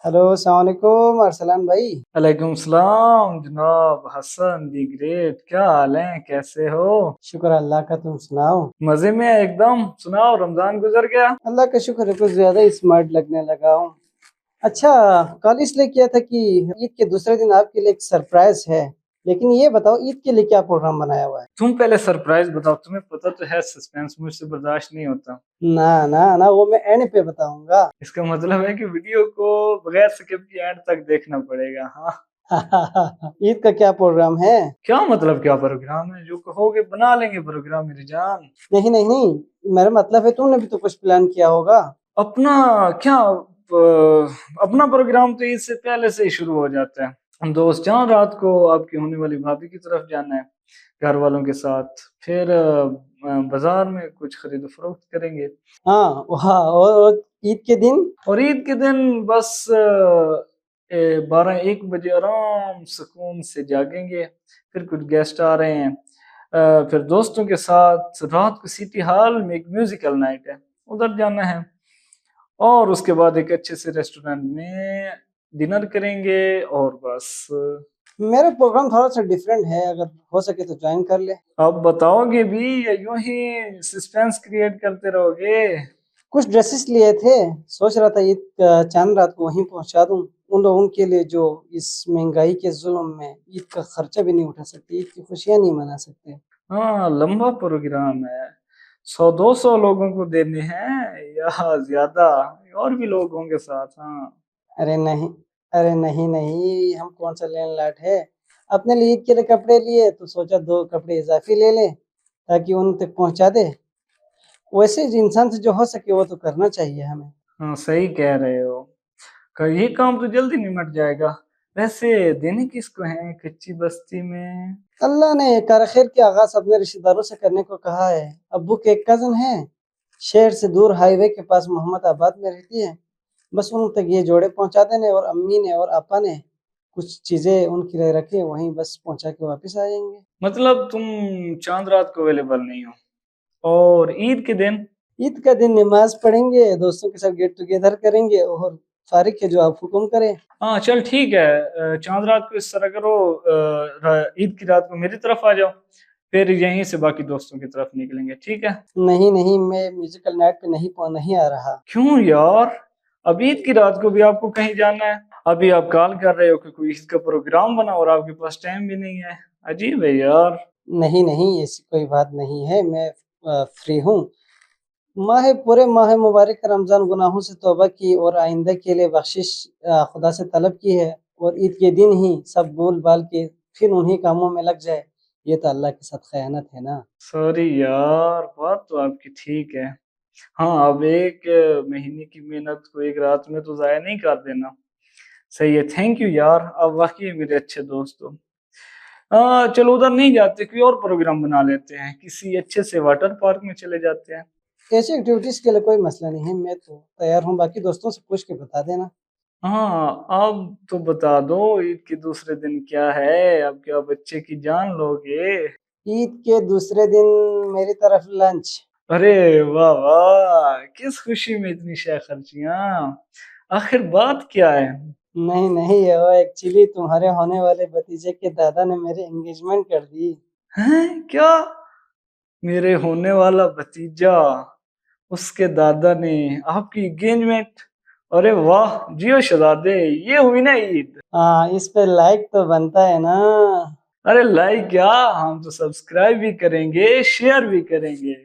Hello अस्सलाम वालेकुम अरसलान भाई। वालेकुम सलाम जनाब हसन जी। ग्रेट, क्या हाल है, कैसे हो? शुक्र अल्लाह का, तुम सुनाओ। मजे में है एकदम। सुनाओ, रमजान गुजर गया? अल्लाह का शुक्र है, कुछ ज्यादा ही स्मार्ट लगने लगा हूँ। अच्छा, कल इसलिए किया था कि ईद के दूसरे दिन आपके लिए एक सरप्राइज है। लेकिन ये बताओ, ईद के लिए क्या प्रोग्राम बनाया हुआ है? तुम पहले सरप्राइज बताओ, तुम्हें पता तो है सस्पेंस मुझसे बर्दाश्त नहीं होता। ना ना ना, वो मैं एंड पे बताऊंगा। इसका मतलब है कि वीडियो को बगैर स्किप के एंड तक देखना पड़ेगा, हाँ? ईद का क्या प्रोग्राम है? क्या मतलब, क्या प्रोग्राम है? जो कहोगे बना लेंगे प्रोग्राम, मेरी जान। नहीं नहीं नहीं, मेरा मतलब है तुमने भी तो कुछ प्लान किया होगा। अपना क्या अपना प्रोग्राम तो इससे पहले से ही शुरू हो जाता है। हम दोस्त जहाँ रात को आपकी होने वाली भाभी की तरफ जाना है घर वालों के साथ। फिर बाजार में कुछ खरीद फरोख्त करेंगे। हाँ हाँ, और ईद के दिन? और ईद के दिन बस 12-1 बजे आराम सुकून से जागेंगे। फिर कुछ गेस्ट आ रहे हैं। फिर दोस्तों के साथ रात को सिटी हॉल में एक म्यूजिकल नाइट है, उधर जाना है। और उसके बाद एक अच्छे से रेस्टोरेंट में डिनर करेंगे और बस। मेरा प्रोग्राम थोड़ा सा डिफरेंट है, अगर हो सके तो ज्वाइन कर ले। आप बताओगे भी या यूं ही सस्पेंस क्रिएट करते रहोगे? कुछ ड्रेसेस लिए थे, सोच रहा था ईद चांद रात को वहीं पहुंचा दूं उन लोगों के लिए जो इस महंगाई के जुल्म में ईद का खर्चा भी नहीं उठा सकते, ईद की खुशियां नहीं मना सकते। हाँ, लंबा प्रोग्राम है। 100-200 लोगों को देने हैं या ज्यादा? और भी लोग होंगे साथ, हाँ। अरे नहीं, अरे नहीं नहीं, हम कौन सा लेन लाट है। अपने लिए ईद के लिए कपड़े लिए तो सोचा दो कपड़े इजाफी ले लें ताकि उन तक पहुंचा दे। वैसे इंसान से जो हो सके वो तो करना चाहिए हमें। हाँ, सही कह रहे हो। ये काम तो जल्दी निमट जाएगा। वैसे देने किसको है कच्ची बस्ती में? अल्लाह ने कारखेर के आगाज अपने रिश्तेदारों से करने को कहा है। अब्बू के एक कजन है, शहर से दूर हाईवे के पास मोहम्मद आबाद में रहती है। बस उन तक ये जोड़े पहुंचा देने, और अम्मी ने और आपा ने कुछ चीजें उनके लिए रखी हैं, वहीं बस पहुंचा के वापस आ जाएंगे। मतलब तुम चांद रात को अवेलेबल नहीं हो? और ईद के दिन? ईद का दिन नमाज पढ़ेंगे, दोस्तों के साथ गेट टुगेदर करेंगे, और फारिग है जो आप हुक्म करें। हाँ चल ठीक है। चांद रात को इस तरह करो, ईद की रात को मेरी तरफ आ जाओ। फिर यहीं से बाकी दोस्तों की तरफ निकलेंगे, ठीक है? नहीं नहीं, मैं म्यूजिकल नाइट पे नहीं आ रहा। क्यों यार? अब ईद की रात को भी आपको कहीं जाना है? अभी आप कॉल कर रहे हो कि कोई ईद का प्रोग्राम बना और आपके पास टाइम भी नहीं है। अजीब है यार। नहीं नहीं, ऐसी कोई बात नहीं है, मैं फ्री हूँ। पूरे माह मुबारक रमज़ान गुनाहों से तौबा की और आइंदा के लिए बख्शिश खुदा से तलब की है, और ईद के दिन ही सब भूल भाल के फिर उन्हीं कामों में लग जाए, ये तो अल्लाह के साथ खयानत है ना। सॉरी यार, बात तो आपकी ठीक है। हाँ, अब एक महीने की मेहनत को एक रात में तो जाया नहीं कर देना। सही है, थैंक यू यार, आप वाकई मेरे अच्छे दोस्त हो। चलो उधर नहीं जाते, कोई और प्रोग्राम बना लेते हैं, किसी अच्छे से वाटर पार्क में चले जाते हैं। ऐसी एक्टिविटीज़ के लिए कोई मसला नहीं है, मैं तो तैयार हूँ, बाकी दोस्तों से पूछ के बता देना। हाँ, अब तो बता दो ईद के दूसरे दिन क्या है? अब क्या बच्चे की जान लोगे? ईद के दूसरे दिन मेरी तरफ लंच। अरे वाह वाह, किस खुशी में इतनी शय खर्चियां। आखिर बात क्या है? नहीं नहीं, वो एक्चुअली तुम्हारे होने वाले भतीजे के दादा ने मेरी एंगेजमेंट कर दी। हैं क्या? मेरे होने वाला भतीजा, उसके दादा ने आपकी एंगेजमेंट? अरे वाह, जियो शहजादे, ये हुई ना ईद। हाँ, इस पे लाइक तो बनता है ना। अरे लाइक क्या, हम तो सब्सक्राइब भी करेंगे, शेयर भी करेंगे।